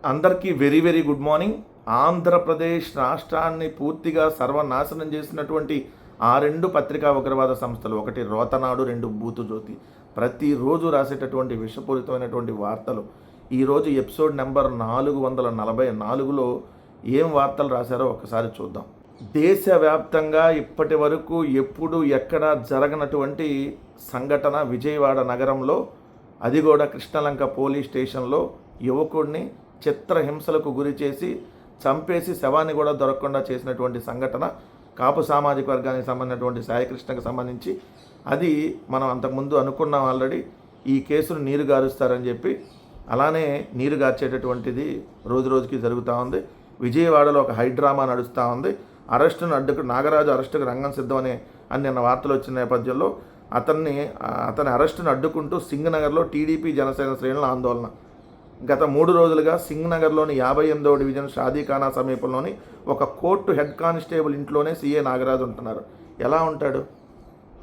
అందరికీ very very good morning. Andhra Pradesh రాష్ట్రాన్ని పూర్తిగా సర్వనాశనం చేసినటువంటి ఆ రెండు పత్రికా ఉగ్రవాద సంస్థలు, ఒకటి రోతనాడు, రెండు బూతు జ్యోతి, ప్రతిరోజు రాసేటటువంటి విషపూరితమైనటువంటి వార్తలు. ఈరోజు ఎపిసోడ్ నెంబర్ 444లో ఏం వార్తలు రాశారో ఒకసారి చూద్దాం. దేశవ్యాప్తంగా ఇప్పటి వరకు ఎప్పుడు ఎక్కడా జరగనటువంటి సంఘటన విజయవాడ నగరంలో, అది కూడా కృష్ణలంక పోలీస్ స్టేషన్లో యువకుడిని చిత్రహింసలకు గురి చేసి చంపేసి శవాన్ని కూడా దొరకకుండా చేసినటువంటి సంఘటన. కాపు సామాజిక వర్గానికి సంబంధించినటువంటి సాయికృష్ణకు సంబంధించి అది మనం అంతకుముందు అనుకున్నాం ఆల్రెడీ. ఈ కేసును నీరు గారుస్తారని చెప్పి అలానే నీరు గార్చేటటువంటిది రోజు రోజుకి జరుగుతూ ఉంది. విజయవాడలో ఒక హైడ్రామా నడుస్తూ ఉంది. నాగరాజు అరెస్టుకు రంగం సిద్ధమని నిన్న వార్తలు వచ్చిన నేపథ్యంలో అతని అరెస్టును అడ్డుకుంటూ సింగనగర్లో టీడీపీ జనసేన శ్రేణుల ఆందోళన. గత 3 రోజులుగా సింగనగర్లోని 58వ డివిజన్ షాదీఖానా సమీపంలోని ఒక కోర్టు హెడ్ కానిస్టేబుల్ ఇంట్లోనే సీఏ నాగరాజు ఉంటున్నారు. ఎలా ఉంటాడు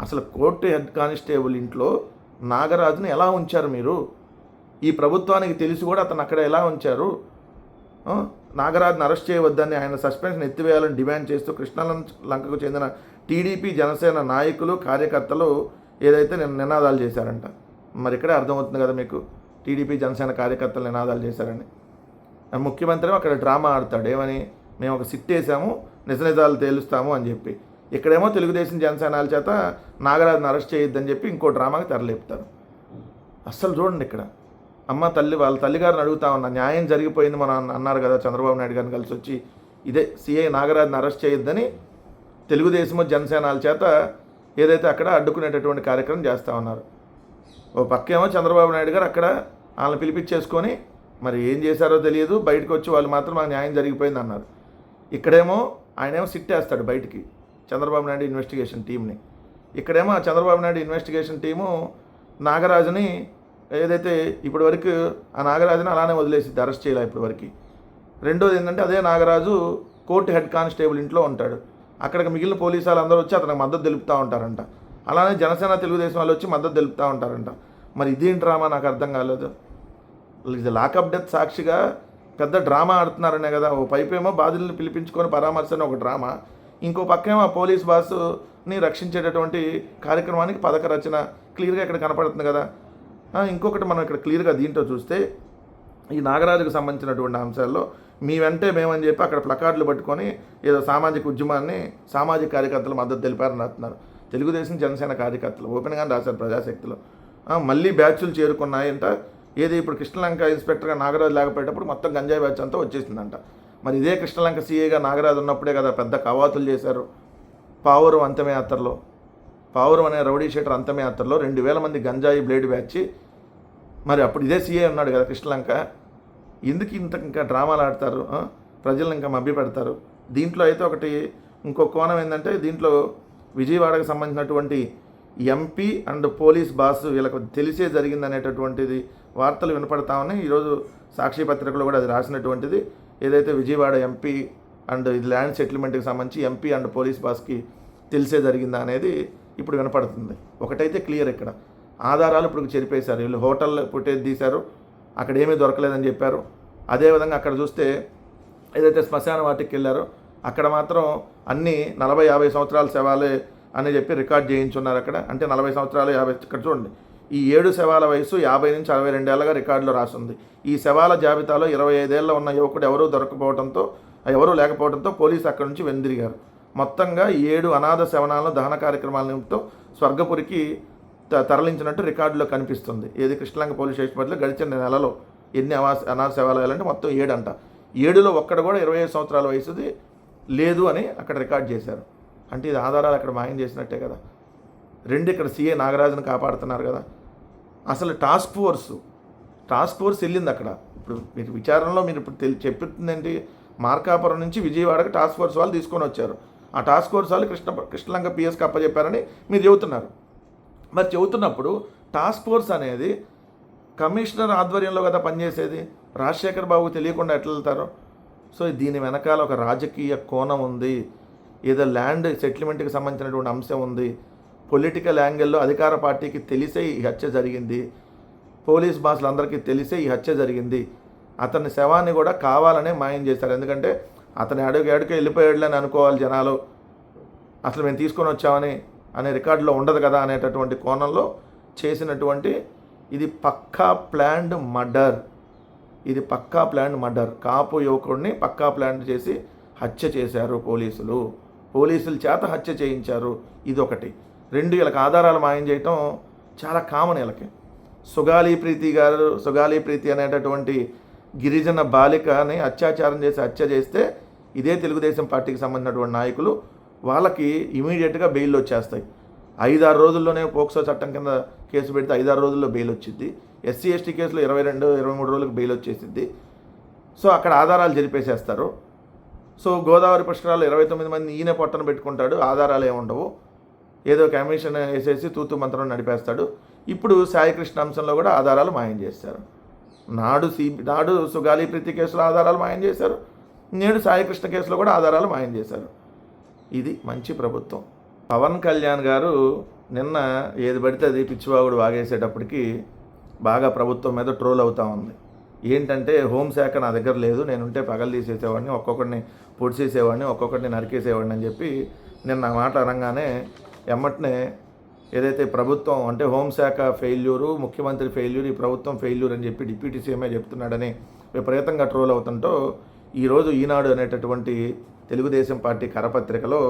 అసలు? కోర్టు హెడ్ కానిస్టేబుల్ ఇంట్లో నాగరాజుని ఎలా ఉంచారు మీరు? ఈ ప్రభుత్వానికి తెలిసి కూడా అతను అక్కడ ఎలా ఉంచారు? నాగరాజుని అరెస్ట్ చేయవద్దని, ఆయన సస్పెన్షన్ ఎత్తివేయాలని డిమాండ్ చేస్తూ కృష్ణలంకకు చెందిన టీడీపీ జనసేన నాయకులు, కార్యకర్తలు ఏదైతే నినాదాలు చేశారంట. మరి ఇక్కడే అర్థమవుతుంది కదా మీకు, టీడీపీ జనసేన కార్యకర్తలు నినాదాలు చేశారని. ముఖ్యమంత్రి అక్కడ డ్రామా ఆడతాడు, ఏమని? మేము ఒక సిట్ వేసాము, నిజాలు తేలుస్తాము అని చెప్పి. ఇక్కడేమో తెలుగుదేశం జనసేనల చేత నాగరాజుని అరెస్ట్ చేయొద్దని చెప్పి ఇంకో డ్రామాకి తెరలేపుతారు. అస్సలు చూడండి, ఇక్కడ వాళ్ళ తల్లిగారిని అడుగుతా ఉన్నా, న్యాయం జరిగిపోయింది మనం అన్నారు కదా చంద్రబాబు నాయుడు గారిని కలిసి వచ్చి. ఇదే సీఐ నాగరాజుని అరెస్ట్ చేయొద్దని తెలుగుదేశము జనసేనల చేత ఏదైతే అక్కడ అడ్డుకునేటటువంటి కార్యక్రమం చేస్తూ ఉన్నారు. ఓ పక్కేమో చంద్రబాబు నాయుడు గారు అక్కడ వాళ్ళని పిలిపించేసుకొని మరి ఏం చేశారో తెలియదు, బయటకు వచ్చి వాళ్ళు మాత్రం మాకు న్యాయం జరిగిపోయింది అన్నారు. ఇక్కడేమో ఆయనేమో సిట్ వేస్తాడు బయటికి, చంద్రబాబు నాయుడు ఇన్వెస్టిగేషన్ టీంని. ఇక్కడేమో ఆ చంద్రబాబు నాయుడు ఇన్వెస్టిగేషన్ టీము నాగరాజుని ఏదైతే ఇప్పటి వరకు ఆ నాగరాజుని అలానే వదిలేసిద్ది, అరెస్ట్ చేయాలి ఇప్పటి వరకు. రెండోది ఏంటంటే, అదే నాగరాజు కోర్టు హెడ్ కానిస్టేబుల్ ఇంట్లో ఉంటాడు. అక్కడికి మిగిలిన పోలీసు వాళ్ళు అందరూ వచ్చి అతనికి మద్దతు తెలుపుతూ ఉంటారంట. అలానే జనసేన తెలుగుదేశం వాళ్ళు వచ్చి మద్దతు తెలుపుతూ ఉంటారంట. మరి ఇదేం డ్రామా నాకు అర్థం కాలేదు. ఇది లాకప్ డెత్ సాక్షిగా పెద్ద డ్రామా ఆడుతున్నారనే కదా. ఓ పైపేమో బాధితులను పిలిపించుకొని పరామర్శన ఒక డ్రామా, ఇంకో పక్కేమో ఆ పోలీస్ బాసుని రక్షించేటటువంటి కార్యక్రమానికి పథక రచన క్లియర్గా ఇక్కడ కనపడుతుంది కదా. ఇంకొకటి మనం ఇక్కడ క్లియర్గా దీంట్లో చూస్తే, ఈ నాగరాజుకు సంబంధించినటువంటి అంశాల్లో మీ వెంటే మేమని చెప్పి అక్కడ ప్లకార్డులు పట్టుకొని ఏదో సామాజిక ఉద్యమాన్ని సామాజిక కార్యకర్తలు మద్దతు తెలిపారని అంటున్నారు. తెలుగుదేశం జనసేన కార్యకర్తలు ఓపెన్గానే రాశారు ప్రజాశక్తిలో. మళ్ళీ బ్యాచ్లు చేరుకున్నాయంట. ఏది ఇప్పుడు కృష్ణలంక ఇన్స్పెక్టర్గా నాగరాజు లేకపోయేటప్పుడు మొత్తం గంజాయి బ్యాచ్ అంతా వచ్చేసిందంట. మరి ఇదే కృష్ణలంక సీఏగా నాగరాజు ఉన్నప్పుడే కదా పెద్ద కవాతులు చేశారు. పావురం అంతమయాత్రలో, పావురం అనే రౌడీ షీటర్ అంతమయాత్రలో 2000 మంది గంజాయి బ్లేడ్ బ్యాచ్. మరి అప్పుడు ఇదే సీఏ ఉన్నాడు కదా కృష్ణలంక. ఎందుకు ఇంకా డ్రామాలు ఆడతారు, ప్రజలను ఇంకా మభ్య పెడతారు? దీంట్లో అయితే ఒకటి ఇంకో కోణం ఏంటంటే, దీంట్లో విజయవాడకు సంబంధించినటువంటి ఎంపీ అండ్ పోలీస్ బాస్ వీళ్ళకు తెలిసే జరిగిందనేటటువంటిది వార్తలు వినపడతా ఉన్నాయి. ఈరోజు సాక్షి పత్రికలో కూడా అది రాసినటువంటిది. ఏదైతే విజయవాడ ఎంపీ అండ్ ఇది ల్యాండ్ సెటిల్మెంట్కి సంబంధించి ఎంపీ అండ్ పోలీస్ బాస్కి తెలిసే జరిగిందా అనేది ఇప్పుడు వినపడుతుంది. ఒకటైతే క్లియర్, ఇక్కడ ఆధారాలు ఇప్పుడు చెరిపేశారు. వీళ్ళు హోటల్ ఫుటేజ్ తీశారు, అక్కడ ఏమీ దొరకలేదని చెప్పారు. అదేవిధంగా అక్కడ చూస్తే ఏదైతే శ్మశాన వాటికి వెళ్ళారో అక్కడ మాత్రం అన్నీ 40-50 సంవత్సరాల శవాలే అని చెప్పి రికార్డ్ చేయించున్నారు అక్కడ. అంటే 40 సంవత్సరాలు 50, ఇక్కడ చూడండి, ఈ 7 శవాల వయసు 50 నుంచి 62 ఏళ్ళగా రికార్డులో రాసింది. ఈ శవాల జాబితాలో 25 ఏళ్ళ ఉన్న యువకుడు ఎవరూ లేకపోవడంతో పోలీసు అక్కడి నుంచి వెనుదిరిగారు. మొత్తంగా 7 అనాథ శవనాలను దహన కార్యక్రమాల నిమిత్తం స్వర్గపురికి తరలించినట్టు రికార్డులో కనిపిస్తుంది. ఏది కృష్ణలంక పోలీస్ స్టేషన్ పరిధిలో గడిచిన నెలలో ఎన్ని అనాథ శవాలయాలంటే మొత్తం 7 అంట. 7లో ఒక్కడ కూడా 25 సంవత్సరాల వయసుది లేదు అని అక్కడ రికార్డ్ చేశారు. అంటే ఇది ఆధారాలు అక్కడ మాయం చేసినట్టే కదా. ఇక్కడ సీఏ నాగరాజును కాపాడుతున్నారు కదా. అసలు టాస్క్ ఫోర్స్ వెళ్ళింది అక్కడ. ఇప్పుడు మీరు విచారణలో మీరు ఇప్పుడు చెప్తుందేంటి, మార్కాపురం నుంచి విజయవాడకి టాస్క్ ఫోర్స్ వాళ్ళు తీసుకొని వచ్చారు. ఆ టాస్క్ ఫోర్స్ వాళ్ళు కృష్ణలంక పిఎస్కి అప్పచెప్పారని మీరు చెబుతున్నారు. మరి చెబుతున్నప్పుడు టాస్క్ ఫోర్స్ అనేది కమిషనర్ ఆధ్వర్యంలో కదా పనిచేసేది. రాజశేఖర్ బాబుకు తెలియకుండా ఎట్లా వెళ్తారు? సో దీని వెనకాల ఒక రాజకీయ కోణం ఉంది, ఏదో ల్యాండ్ సెటిల్మెంట్కి సంబంధించినటువంటి అంశం ఉంది. పొలిటికల్ యాంగిల్లో అధికార పార్టీకి తెలిసే ఈ హత్య జరిగింది, పోలీస్ బాసులందరికీ తెలిసే ఈ హత్య జరిగింది. అతని శవాన్ని కూడా కావాలనే మాయం చేశారు. ఎందుకంటే అతని అడుగు వెళ్ళిపోయాడులని అనుకోవాలి జనాలు, అసలు మేము తీసుకొని వచ్చామని అనే రికార్డులో ఉండదు కదా అనేటటువంటి కోణంలో చేసినటువంటి ఇది పక్కా ప్లాన్డ్ మర్డర్. ఇది పక్కా ప్లాన్డ్ మర్డర్. కాపు యువకుడిని పక్కా ప్లాన్ చేసి హత్య చేశారు పోలీసుల చేత హత్య చేయించారు. ఇది ఒకటి. 2, వీళ్ళకి ఆధారాలు మాయం చేయటం చాలా కామన్. వీళ్ళకి సుగాలి ప్రీతి అనేటటువంటి గిరిజన బాలికని అత్యాచారం చేసి హత్య చేస్తే ఇదే తెలుగుదేశం పార్టీకి సంబంధించినటువంటి నాయకులు వాళ్ళకి ఇమీడియట్గా బెయిల్ వచ్చేస్తాయి. 5-6 రోజుల్లోనే పోక్సో చట్టం కింద కేసు పెడితే 5-6 రోజుల్లో బెయిల్ వచ్చింది. ఎస్సీ ఎస్టీ కేసులో 22-23 రోజులకు బెయిల్ వచ్చేసింది. సో అక్కడ ఆధారాలు జరిపేసేస్తారు. సో గోదావరి పుష్కరాలు 29 మంది ఈయన పొట్టన పెట్టుకుంటాడు, ఆధారాలు ఏముండవు, ఏదో కమిషన్ వేసేసి తూతు మంత్రం నడిపేస్తాడు. ఇప్పుడు సాయికృష్ణ అంశంలో కూడా ఆధారాలు మాయం చేశారు. నాడు సుగాలి ప్రీతి కేసులో ఆధారాలు మాయం చేశారు, నేడు సాయికృష్ణ కేసులో కూడా ఆధారాలు మాయం చేశారు. ఇది మంచి ప్రభుత్వం. పవన్ కళ్యాణ్ గారు నిన్న ఏది పడితే అది పిచ్చివాగుడు వాగేసేటప్పటికి బాగా ప్రభుత్వం మీద ట్రోల్ అవుతూ ఉంది. ఏంటంటే హోంశాఖ నా దగ్గర లేదు, నేనుంటే పగలు తీసేసేవాడిని, ఒక్కొక్కడిని పొడిచేసేవాడిని, ఒక్కొక్కడిని నరికేసేవాడిని అని చెప్పి నిన్న మాట అనగానే ఎమ్మటనే ఏదైతే ప్రభుత్వం అంటే హోంశాఖ ఫెయిల్యూరు, ముఖ్యమంత్రి ఫెయిల్యూర్, ఈ ప్రభుత్వం ఫెయిల్యూర్ అని చెప్పి డిప్యూటీ సీఎంఏ చెప్తున్నాడని విపరీతంగా ట్రోల్ అవుతుంటో ఈరోజు ఈనాడు అనేటటువంటి తెలుగుదేశం పార్టీ కరపత్రికలో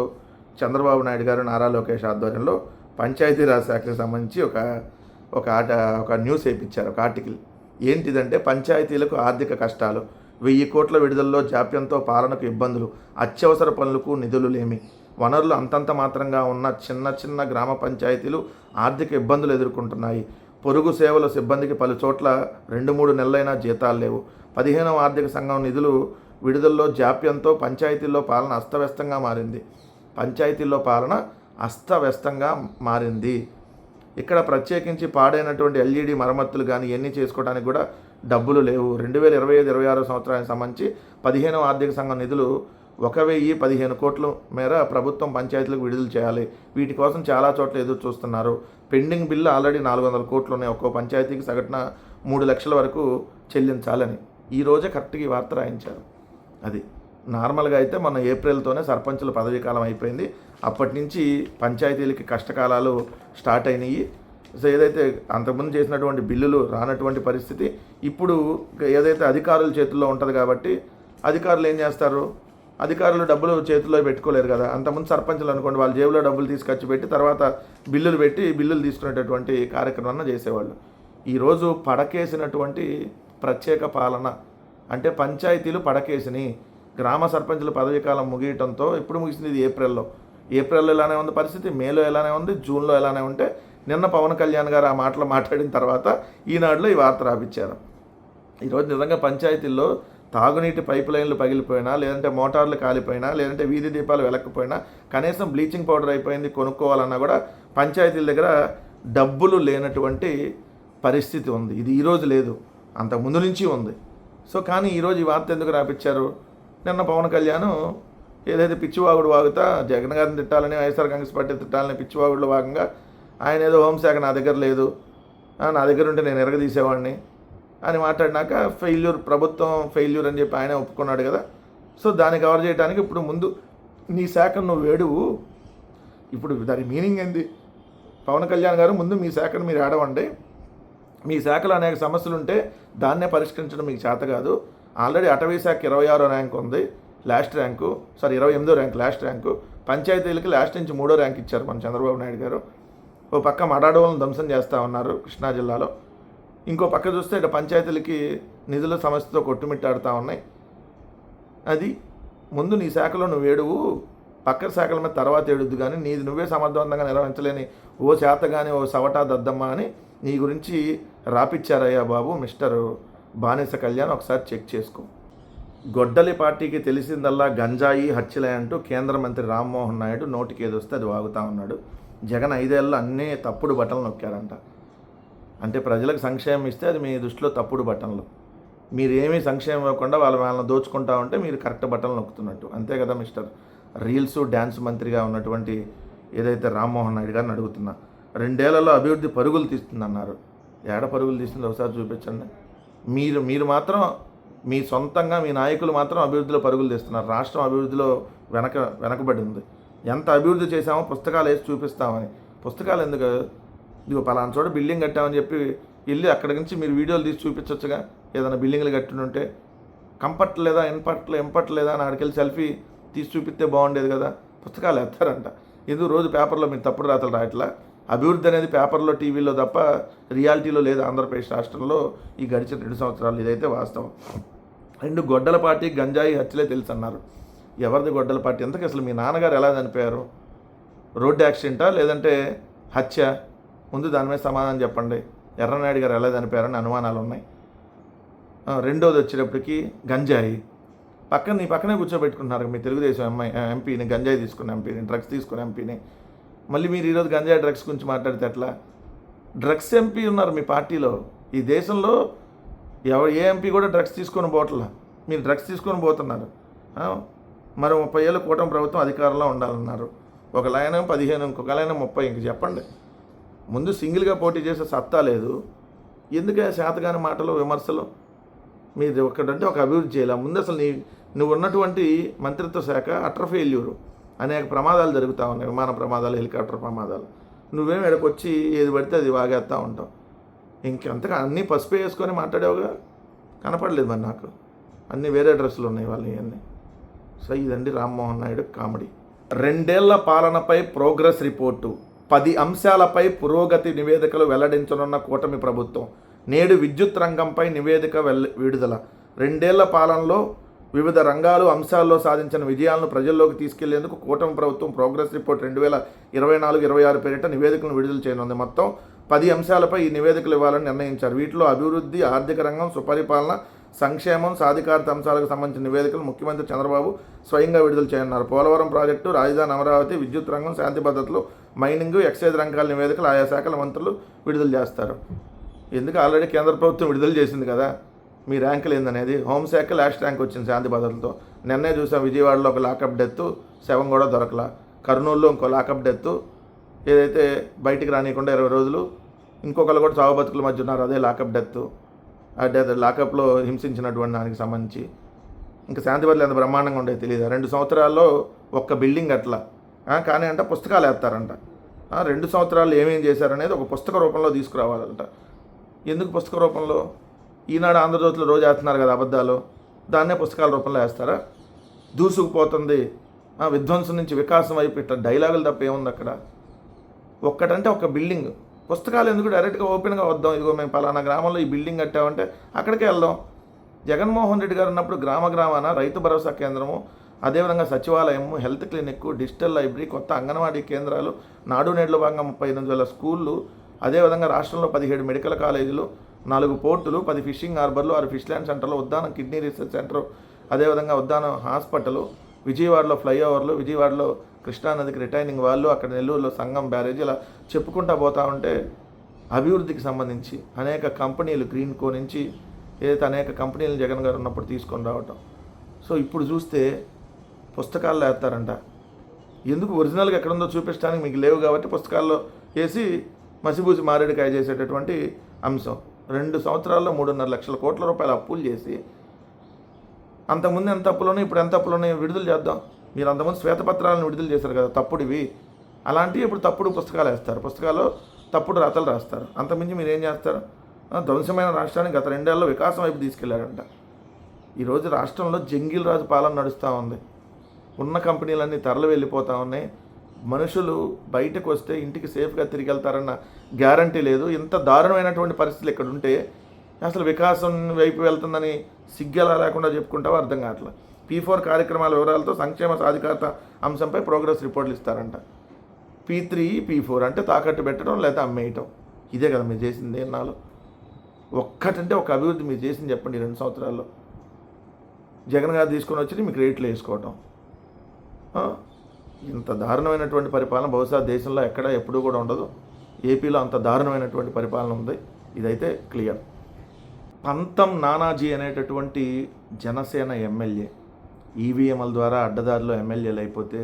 చంద్రబాబు నాయుడు గారు నారా లోకేష్ ఆధ్వర్యంలో పంచాయతీరాజ్ శాఖకు సంబంధించి ఒక న్యూస్ వేయించారు, ఒక ఆర్టికల్. ఏంటిదంటే పంచాయతీలకు ఆర్థిక కష్టాలు, 1000 కోట్ల విడుదలలో జాప్యంతో పాలనకు ఇబ్బందులు, అత్యవసర పనులకు నిధులు లేమి, వనరులు అంతంత మాత్రంగా ఉన్న చిన్న గ్రామ పంచాయతీలు ఆర్థిక ఇబ్బందులు ఎదుర్కొంటున్నాయి. పొరుగు సేవల సిబ్బందికి పలు చోట్ల 2-3 నెలలైనా జీతాలు లేవు. 15వ ఆర్థిక సంఘం నిధులు విడుదలలో జాప్యంతో పంచాయతీల్లో పాలన అస్తవ్యస్తంగా మారింది. ఇక్కడ ప్రత్యేకించి పాడైనటువంటి ఎల్ఈడి మరమ్మతులు కానీ ఇవన్నీ చేసుకోవడానికి కూడా డబ్బులు లేవు. 2025-26 సంవత్సరానికి సంబంధించి 15వ ఆర్థిక సంఘం నిధులు 1015 కోట్ల మేర ప్రభుత్వం పంచాయతీలకు విడుదల చేయాలి. వీటి కోసం చాలా చోట్ల ఎదురు చూస్తున్నారు. పెండింగ్ బిల్లు ఆల్రెడీ 400 కోట్లు ఉన్నాయి. ఒక్కో పంచాయతీకి సగటున 3 లక్షల వరకు చెల్లించాలని ఈరోజే కరెక్ట్గా ఈ వార్త రాయించారు. అది నార్మల్గా అయితే మన ఏప్రిల్తోనే సర్పంచుల పదవీ కాలం అయిపోయింది. అప్పటి నుంచి పంచాయతీలకి కష్టకాలాలు స్టార్ట్ అయినాయి. సో ఏదైతే అంతకుముందు చేసినటువంటి బిల్లులు రానటువంటి పరిస్థితి ఇప్పుడు ఏదైతే అధికారుల చేతుల్లో ఉంటుంది కాబట్టి అధికారులు ఏం చేస్తారు, అధికారులు డబ్బులు చేతుల్లో పెట్టుకోలేరు కదా. అంతకుముందు సర్పంచులు అనుకోండి, వాళ్ళ జేబులో డబ్బులు తీసుకొచ్చి పెట్టి తర్వాత బిల్లులు తీసుకునేటటువంటి కార్యక్రమాన్ని చేసేవాళ్ళు. ఈరోజు పడకేసినటువంటి ప్రత్యేక పాలన అంటే పంచాయతీలు పడకేసిని. గ్రామ సర్పంచుల పదవీకాలం ముగియటంతో ఇప్పుడు ముగిసింది. ఇది ఏప్రిల్లో ఇలానే ఉంది పరిస్థితి, మేలో ఎలానే ఉంది, జూన్లో ఎలానే ఉంటే నిన్న పవన్ కళ్యాణ్ గారు ఆ మాటలు మాట్లాడిన తర్వాత ఈనాడులో ఈ వార్త రాపించారు. ఈరోజు నిజంగా పంచాయతీల్లో తాగునీటి పైప్ లైన్లు పగిలిపోయినా, లేదంటే మోటార్లు కాలిపోయినా, లేదంటే వీధి దీపాలు వెలక్కపోయినా, కనీసం బ్లీచింగ్ పౌడర్ అయిపోయింది కొనుక్కోవాలన్నా కూడా పంచాయతీల దగ్గర డబ్బులు లేనటువంటి పరిస్థితి ఉంది. ఇది ఈరోజు లేదు, అంత ముందు నుంచి ఉంది. సో కానీ ఈరోజు ఈ వార్త ఎందుకు రాపించారు? నిన్న పవన్ కళ్యాణ్ ఏదైతే పిచ్చివాగుడు వాగుతా జగన్ గారిని తిట్టాలని, వైఎస్ఆర్ కాంగ్రెస్ పార్టీ తిట్టాలని పిచ్చివాగుడులో భాగంగా ఆయన ఏదో హోంశాఖ నా దగ్గర లేదు, నా దగ్గర ఉంటే నేను ఎరగదీసేవాడిని అని మాట్లాడినాక ప్రభుత్వం ఫెయిల్యూర్ అని చెప్పి ఆయనే ఒప్పుకున్నాడు కదా. సో దాన్ని కవర్ చేయడానికి ఇప్పుడు ముందు నీ శాఖను నువ్వు వేడువు. ఇప్పుడు దాని మీనింగ్ ఏంది? పవన్ కళ్యాణ్ గారు ముందు మీ శాఖను మీరు ఏడవండి, మీ శాఖలో అనేక సమస్యలు ఉంటే దాన్నే పరిష్కరించడం మీకు చేత కాదు. ఆల్రెడీ అటవీ శాఖ 26వ ర్యాంక్ ఉంది, 28వ ర్యాంక్ లాస్ట్ ర్యాంకు. పంచాయతీలకి లాస్ట్ నుంచి 3వ ర్యాంక్ ఇచ్చారు మన చంద్రబాబు నాయుడు గారు. ఓ పక్క మడాడోలను ధ్వంసం చేస్తూ ఉన్నారు కృష్ణా జిల్లాలో, ఇంకో పక్క చూస్తే ఇటు పంచాయతీలకి నిధుల సమస్యతో కొట్టుమిట్టాడుతూ ఉన్నాయి. అది ముందు నీ శాఖలో నువ్వు ఏడువు, పక్క శాఖల మీద తర్వాత ఏడుద్దు, కానీ నీది నువ్వే సమర్థవంతంగా నిర్వహించలేని ఓ చేత కానీ ఓ సవటా దద్దమ్మ అని నీ గురించి రాపిచ్చారయ్యా బాబు మిస్టర్ బానిస కళ్యాణ్, ఒకసారి చెక్ చేసుకో. గొడ్డలి పార్టీకి తెలిసిందల్లా గంజాయి హత్యలే అంటూ కేంద్ర మంత్రి రామ్మోహన్ నాయుడు నోటికి ఏదొస్తే అది వాగుతూ ఉన్నాడు. జగన్ 5 ఏళ్ళు అన్నీ తప్పుడు బట్టలు నొక్కారంట. అంటే ప్రజలకు సంక్షేమం ఇస్తే అది మీ దృష్టిలో తప్పుడు బట్టలు, మీరేమీ సంక్షేమం ఇవ్వకుండా వాళ్ళని దోచుకుంటా ఉంటే మీరు కరెక్ట్ బట్టలు నొక్కుతున్నట్టు. అంతే కదా మిస్టర్ రీల్స్ డ్యాన్స్ మంత్రిగా ఉన్నటువంటి ఏదైతే రామ్మోహన్ నాయుడు గారిని అడుగుతున్నా. 2 ఏళ్లలో అభివృద్ధి పరుగులు తీస్తుందన్నారు. ఏడ పరుగులు తీస్తుంది ఒకసారి చూపించండి. మీరు మాత్రం మీ సొంతంగా మీ నాయకులు మాత్రం అభివృద్ధిలో పరుగులు తీస్తున్నారు. రాష్ట్రం అభివృద్ధిలో వెనకబడి ఉంది. ఎంత అభివృద్ధి చేసామో పుస్తకాలు వేసి చూపిస్తామని. పుస్తకాలు ఎందుకు? ఇదిగో పలానా చోట బిల్డింగ్ కట్టామని చెప్పి వెళ్ళి అక్కడి నుంచి మీరు వీడియోలు తీసి చూపించవచ్చుగా. ఏదైనా బిల్డింగ్లు కట్టినుంటే కంపట్లేదా ఇంపట్లేదా అని అక్కడికి సెల్ఫీ తీసి చూపిస్తే బాగుండేది కదా. పుస్తకాలు వేస్తారంట. ఎందుకు రోజు పేపర్లో మీరు తప్పుడు రాతలు రాయట్లా? అభివృద్ధి అనేది పేపర్లో టీవీలో తప్ప రియాలిటీలో లేదు ఆంధ్రప్రదేశ్ రాష్ట్రంలో ఈ గడిచిన 2 సంవత్సరాలు. ఇదైతే వాస్తవం. 2 గొడ్డల పార్టీ గంజాయి హత్యలే తెలుసు అన్నారు. ఎవరిది గొడ్డల పార్టీ? ఎంతకు అసలు మీ నాన్నగారు ఎలా చనిపోయారు? రోడ్డు యాక్సిడెంటా లేదంటే హత్య? ముందు దాని మీద సమాధానం చెప్పండి. ఎర్రనాయుడు గారు ఎలా చనిపోయారని అనుమానాలు ఉన్నాయి. రెండోది వచ్చేటప్పటికి గంజాయి. నీ పక్కనే కూర్చోబెట్టుకుంటున్నారు మీ తెలుగుదేశం ఎంపీని, గంజాయి తీసుకున్న ఎంపీని, డ్రగ్స్ తీసుకున్న ఎంపీని. మళ్ళీ మీరు ఈరోజు గంజాయి డ్రగ్స్ గురించి మాట్లాడితే ఎట్లా? డ్రగ్స్ ఎంపీ ఉన్నారు మీ పార్టీలో. ఈ దేశంలో ఏ ఎంపీ కూడా డ్రగ్స్ తీసుకొని పోవట్లా. మీరు డ్రగ్స్ తీసుకొని పోతున్నారు. మరి 30 ఏళ్ళు కూటమి ప్రభుత్వం అధికారంలో ఉండాలన్నారు. ఒక లైన్ 15, ఇంకొక లైన్ 30. ఇంక చెప్పండి. ముందు సింగిల్గా పోటీ చేసే సత్తా లేదు. ఎందుకే శాతగాని మాటలు, విమర్శలు? మీది ఒకటంటే ఒక అభివృద్ధి చేయాలి. ముందు అసలు నువ్వు ఉన్నటువంటి మంత్రిత్వ శాఖ అటర్ ఫెయిల్యూరు. అనేక ప్రమాదాలు జరుగుతూ ఉన్నాయి. విమాన ప్రమాదాలు, హెలికాప్టర్ ప్రమాదాలు. నువ్వేం ఎడకొచ్చి ఏది పడితే అది వాగేస్తూ ఉంటావు. ఇంకంతగా అన్నీ పసుపు వేసుకొని మాట్లాడేవుగా. కనపడలేదు మరి నాకు. అన్నీ వేరే డ్రెస్సులు ఉన్నాయి వాళ్ళు ఇవన్నీ. సో ఇదండి రామ్మోహన్ నాయుడు కామెడీ. 2 ఏళ్ల పాలనపై ప్రోగ్రెస్ రిపోర్టు, 10 అంశాలపై పురోగతి నివేదికలు వెల్లడించనున్న కూటమి ప్రభుత్వం. నేడు విద్యుత్ రంగంపై నివేదిక విడుదల. 2 ఏళ్ల పాలనలో వివిధ రంగాలు, అంశాల్లో సాధించిన విజయాలను ప్రజల్లోకి తీసుకెళ్లేందుకు కూటమి ప్రభుత్వం ప్రోగ్రెస్ రిపోర్ట్ 2024-26 పేరిట నివేదికలను విడుదల చేయనుంది. మొత్తం 10 అంశాలపై ఈ నివేదికలు ఇవ్వాలని నిర్ణయించారు. వీటిలో అభివృద్ధి, ఆర్థిక రంగం, సుపరిపాలన, సంక్షేమం, సాధికారత అంశాలకు సంబంధించిన నివేదికలు ముఖ్యమంత్రి చంద్రబాబు స్వయంగా విడుదల చేయనున్నారు. పోలవరం ప్రాజెక్టు, రాజధాని అమరావతి, విద్యుత్ రంగం, శాంతి భద్రతలు, మైనింగ్, ఎక్సైజ్ రంగాల నివేదికలు ఆయా శాఖల మంత్రులు విడుదల చేస్తారు. ఎందుకు? ఆల్రెడీ కేంద్ర ప్రభుత్వం విడుదల చేసింది కదా. మీ ర్యాంకులు ఏందనేది. హోంశాఖ లాస్ట్ ర్యాంక్ వచ్చింది శాంతి భద్రతలతో. నిన్నే చూసాం విజయవాడలో ఒక లాకప్ డెత్, శవం కూడా దొరకలా. కర్నూలులో ఇంకో లాకప్ డెత్, ఏదైతే బయటికి రానియకుండా 20 రోజులు. ఇంకొకరు కూడా చావు బతుకుల మధ్య ఉన్నారు, అదే లాకప్ డెత్. ఆ డెత్ లాకప్లో హింసించినటువంటి దానికి సంబంధించి ఇంకా శాంతి భద్రతలు ఎంత బ్రహ్మాండంగా ఉండేది తెలియదు. 2 సంవత్సరాల్లో ఒక్క బిల్డింగ్ అట్లా. కానీ అంట పుస్తకాలు వేస్తారంట. 2 సంవత్సరాలు ఏమేం చేశారనేది ఒక పుస్తక రూపంలో తీసుకురావాలంట. ఎందుకు పుస్తక రూపంలో? ఈనాడు, ఆంధ్రజ్యోతిలో రోజు వేస్తున్నారు కదా అబద్ధాలు, దాన్నే పుస్తకాల రూపంలో వేస్తారా? దూసుకుపోతుంది విధ్వంసం నుంచి వికాసం వైపు, ఇట్లా డైలాగులు తప్ప ఏముంది అక్కడ? ఒక్కటంటే ఒక బిల్డింగ్. పుస్తకాలు ఎందుకు? డైరెక్ట్గా ఓపెన్గా వద్దాం. ఇదిగో మేము పలానా గ్రామంలో ఈ బిల్డింగ్ కట్టామంటే అక్కడికే వెళ్దాం. జగన్మోహన్ రెడ్డి గారు ఉన్నప్పుడు గ్రామాన రైతు భరోసా కేంద్రము, అదేవిధంగా సచివాలయము, హెల్త్ క్లినిక్, డిజిటల్ లైబ్రరీ, కొత్త అంగన్వాడీ కేంద్రాలు, నాడు నేడులో భాగంగా 38,000 స్కూళ్ళు, అదేవిధంగా రాష్ట్రంలో 17 మెడికల్ కాలేజీలు, 4 పోర్టులు, 10 ఫిషింగ్ హార్బర్లు, 6 ఫిష్ ల్యాండ్ సెంటర్లు, ఉద్దానం కిడ్నీ రీసెర్చ్ సెంటర్, అదేవిధంగా ఉద్దానం హాస్పిటల్, విజయవాడలో ఫ్లైఓవర్లు, విజయవాడలో కృష్ణానదికి రిటైనింగ్ వాళ్ళు, అక్కడ నెల్లూరులో సంగం బ్యారేజ్, ఇలా చెప్పుకుంటా పోతా ఉంటే అభివృద్ధికి సంబంధించి అనేక కంపెనీలు, గ్రీన్ కో నుంచి ఏదైతే అనేక కంపెనీలు జగన్ గారు ఉన్నప్పుడు తీసుకొని రావటం. సో ఇప్పుడు చూస్తే పుస్తకాల్లో వేస్తారంట. ఎందుకు? ఒరిజినల్గా ఎక్కడుందో చూపించడానికి మీకు లేవు కాబట్టి పుస్తకాల్లో వేసి మసిబూసి మారేడుకాయ చేసేటటువంటి అంశం. 2 సంవత్సరాల్లో 3.5 లక్షల కోట్ల రూపాయలు అప్పులు చేసి, అంతకుముందు ఎంత అప్పులున్నాయి, ఇప్పుడు ఎంత అప్పులున్నాయి విడుదల చేద్దాం. మీరు అంతకుముందు శ్వేతపత్రాలను విడుదల చేశారు కదా తప్పుడివి, అలాంటివి ఇప్పుడు తప్పుడు పుస్తకాలు వేస్తారు. పుస్తకాల్లో తప్పుడు రాతలు రాస్తారు. అంతకుమించి మీరు ఏం చేస్తారు? ధ్వంసమైన రాష్ట్రాన్ని గత 2 ఏళ్లలో వికాసం వైపు తీసుకెళ్లారంట. ఈరోజు రాష్ట్రంలో జంగిల్ రాజు పాలన నడుస్తూ ఉంది. ఉన్న కంపెనీలన్నీ తరలి వెళ్ళిపోతూ ఉన్నాయి. మనుషులు బయటకు వస్తే ఇంటికి సేఫ్గా తిరిగి వెళ్తారన్న గ్యారంటీ లేదు. ఇంత దారుణమైనటువంటి పరిస్థితులు ఇక్కడ ఉంటే అసలు వికాసం వైపు వెళ్తుందని సిగ్గెలా లేకుండా చెప్పుకుంటావో అర్థం కావట్లా. P4 కార్యక్రమాల వివరాలతో సంక్షేమ సాధికారత అంశంపై ప్రోగ్రెస్ రిపోర్ట్లు ఇస్తారంట. P3, P4 అంటే తాకట్టు పెట్టడం లేదా అమ్మేయటం. ఇదే కదా మీరు చేసింది ఎన్నాళ్ళు? ఒక్కటంటే ఒక అభివృద్ధి మీరు చేసింది చెప్పండి 2 సంవత్సరాల్లో. జగన్ గారు తీసుకొని వచ్చి మీకు రేట్లు వేసుకోవటం. ఇంత దారుణమైనటువంటి పరిపాలన బహుశా దేశంలో ఎక్కడ ఎప్పుడూ కూడా ఉండదు. ఏపీలో అంత దారుణమైనటువంటి పరిపాలన ఉంది. ఇదైతే క్లియర్. పంతం నానాజీ అనేటటువంటి జనసేన ఎమ్మెల్యే ఈవీఎంల ద్వారా అడ్డదారిలో ఎమ్మెల్యేలు అయిపోతే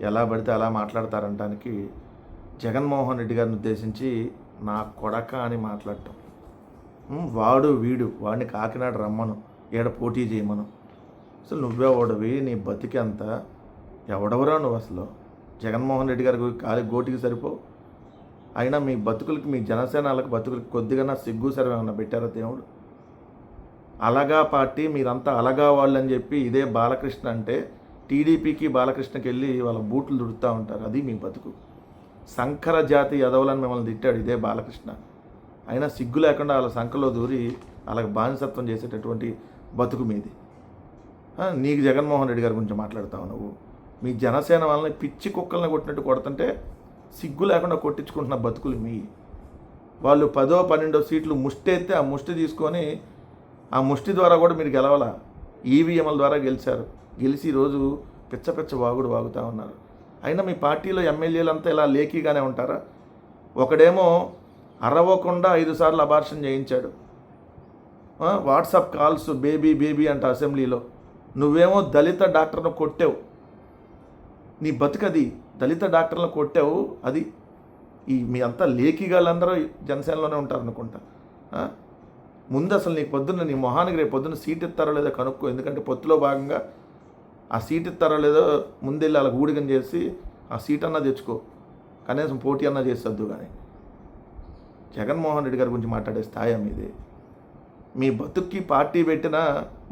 ఎలా పడితే అలా మాట్లాడతారంటానికి జగన్మోహన్ రెడ్డి గారిని ఉద్దేశించి నా కొడక అని మాట్లాడటం. వాడు వీడు, వాడిని కాకినాడ రమ్మను, ఈడ పోటీ చేయమను. అసలు నువ్వెవడవి, నీ బతికి అంత ఎవడవరా నువ్వు అసలు? జగన్మోహన్ రెడ్డి గారికి కాలి గోటికి సరిపోవు. అయినా మీ బతుకులకి, మీ జనసేనలకు బతుకులకి కొద్దిగా సిగ్గు సర్వే ఏమన్నా పెట్టారా దేవుడు? అలగా పార్టీ, మీరంతా అలగా వాళ్ళు అని చెప్పి ఇదే బాలకృష్ణ అంటే టీడీపీకి బాలకృష్ణకి వెళ్ళి వాళ్ళ బూట్లు దుడుతూ ఉంటారు. అది మీ బతుకు. సంకర జాతి యదవులని మిమ్మల్ని తిట్టాడు ఇదే బాలకృష్ణ. అయినా సిగ్గు లేకుండా వాళ్ళ సంఖలో దూరి వాళ్ళకి బానిసత్వం చేసేటటువంటి బతుకు మీది. నీకు జగన్మోహన్ రెడ్డి గారి గురించి మాట్లాడతావు నువ్వు. మీ జనసేన వాళ్ళని పిచ్చి కుక్కల్ని కొట్టినట్టు కొడుతుంటే సిగ్గు లేకుండా కొట్టించుకుంటున్న బతుకులు మీ. వాళ్ళు 10, 12 సీట్లు ముష్టి అయితే ఆ ముష్టి తీసుకొని ఆ ముష్టి ద్వారా కూడా మీరు గెలవాల. ఈవీఎంల ద్వారా గెలిచారు. గెలిచి ఈరోజు పిచ్చ పిచ్చ వాగుడు వాగుతూ ఉన్నారు. అయినా మీ పార్టీలో ఎమ్మెల్యేలంతా ఇలా లేకీగానే ఉంటారా? ఒకడేమో అరవకుండా 5 సార్లు అబార్షన్ చేయించాడు. వాట్సాప్ కాల్స్ బేబీ బేబీ అంట అసెంబ్లీలో. నువ్వేమో దళిత డాక్టర్ను కొట్టావు. నీ బతుకది. దళిత డాక్టర్లను కొట్టావు. అది మీ అంతా లేఖిగాళ్ళందరూ జనసేనలోనే ఉంటారు అనుకుంటా. ముందు అసలు నీకు పొద్దున్న నీ మొహానికి రేపు పొద్దున్న సీట్ ఇస్తారో లేదో కనుక్కో. ఎందుకంటే పొత్తులో భాగంగా ఆ సీట్ ఇస్తారో లేదో ముందెళ్ళి అలా ఊడిగం చేసి ఆ సీట్ అన్నా తెచ్చుకో. కనీసం పోటీ అన్నా చేసొద్దు. కానీ జగన్మోహన్ రెడ్డి గారి గురించి మాట్లాడే స్థాయి మీది. మీ బతుక్కి పార్టీ పెట్టిన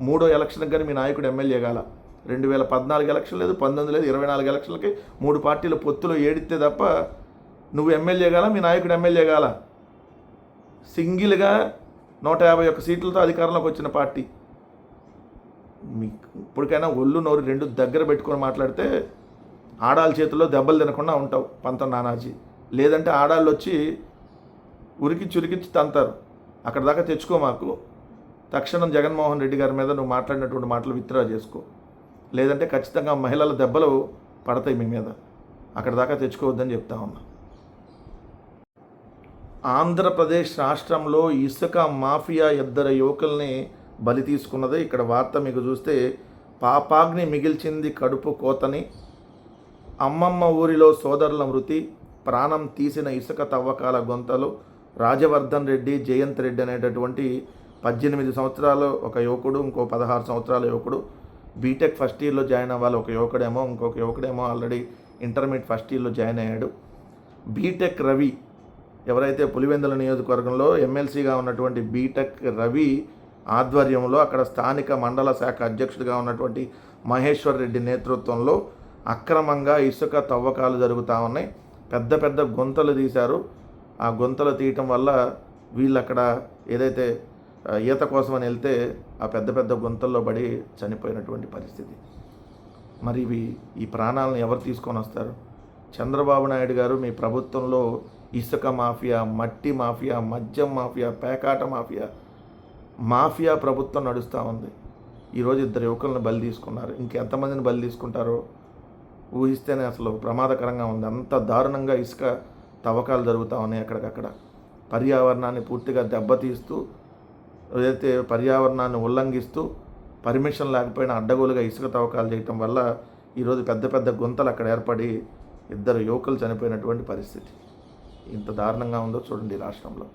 3వ ఎలక్షన్కి కానీ మీ నాయకుడు ఎమ్మెల్యే కాల. 2014 ఎలక్షన్ లేదు, 19 లేదు, 24 ఎలక్షన్లకి 3 పార్టీల పొత్తులో ఏడితే తప్ప నువ్వు ఎమ్మెల్యే కాల, మీ నాయకుడు ఎమ్మెల్యే కాల. సింగిల్గా 151 సీట్లతో అధికారంలోకి వచ్చిన పార్టీ. మీకు ఇప్పటికైనా ఒళ్ళు నోరు 2 దగ్గర పెట్టుకొని మాట్లాడితే ఆడాళ్ళ చేతుల్లో దెబ్బలు తినకుండా ఉంటావు పంతం నానాజీ. లేదంటే ఆడాళ్ళు వచ్చి ఉరికిచ్చి తంతారు. అక్కడ దాకా తెచ్చుకో. మాకు తక్షణం జగన్మోహన్ రెడ్డి గారి మీద నువ్వు మాట్లాడినటువంటి మాటలు విత్డ్రా చేసుకో. లేదంటే ఖచ్చితంగా మహిళల దెబ్బలు పడతాయి మీ మీద. అక్కడ దాకా తెచ్చుకోవద్దని చెప్తా ఉన్నా. ఆంధ్రప్రదేశ్ రాష్ట్రంలో ఇసుక మాఫియా 2 యువకుల్ని బలి తీసుకున్నది. ఇక్కడ వార్త మీకు చూస్తే పాపాగ్ని మిగిల్చింది కడుపు కోతని, అమ్మమ్మ ఊరిలో సోదరుల మృతి, ప్రాణం తీసిన ఇసుక తవ్వకాల గొంతలు. రాజవర్ధన్ రెడ్డి, జయంత్ రెడ్డి అనేటటువంటి 18 సంవత్సరాలు ఒక యువకుడు, ఇంకో 16 సంవత్సరాల యువకుడు. బీటెక్ ఫస్ట్ ఇయర్లో జాయిన్ అవ్వాలి ఒక యువకుడేమో, ఇంకొక యువకుడేమో ఆల్రెడీ ఇంటర్మీడియట్ ఫస్ట్ ఇయర్లో జాయిన్ అయ్యాడు. బీటెక్ రవి ఎవరైతే పులివెందుల నియోజకవర్గంలో ఎమ్మెల్సీగా ఉన్నటువంటి బీటెక్ రవి ఆధ్వర్యంలో అక్కడ స్థానిక మండల శాఖ అధ్యక్షుడిగా ఉన్నటువంటి మహేశ్వర్ రెడ్డి నేతృత్వంలో అక్రమంగా ఇసుక తవ్వకాలు జరుగుతూ ఉన్నాయి. పెద్ద పెద్ద గుంతలు తీశారు. ఆ గుంతలు తీయటం వల్ల వీళ్ళు అక్కడ ఏదైతే ఈత కోసమని వెళ్తే ఆ పెద్ద పెద్ద గుంతల్లో పడి చనిపోయినటువంటి పరిస్థితి. మరి ఈ ప్రాణాలను ఎవరు తీసుకొని వస్తారు? చంద్రబాబు నాయుడు గారు మీ ప్రభుత్వంలో ఇసుక మాఫియా, మట్టి మాఫియా, మద్యం మాఫియా, పేకాట మాఫియా ప్రభుత్వం నడుస్తూ ఉంది. ఈరోజు 2 యువకులను బలి తీసుకున్నారు. ఇంకెంతమందిని బలి తీసుకుంటారో ఊహిస్తేనే అసలు ప్రమాదకరంగా ఉంది. అంత దారుణంగా ఇసుక తవ్వకాలు జరుగుతూ ఉన్నాయి అక్కడికక్కడ. పర్యావరణాన్ని పూర్తిగా దెబ్బతీస్తూ, ఏదైతే పర్యావరణాన్ని ఉల్లంఘిస్తూ పర్మిషన్ లేకపోయినా అడ్డగోలుగా ఇసుక తవ్వకాలు చేయటం వల్ల ఈరోజు పెద్ద పెద్ద గుంతలు అక్కడ ఏర్పడి 2 యువకులు చనిపోయినటువంటి పరిస్థితి. ఇంత దారుణంగా ఉందో చూడండి రాష్ట్రంలో.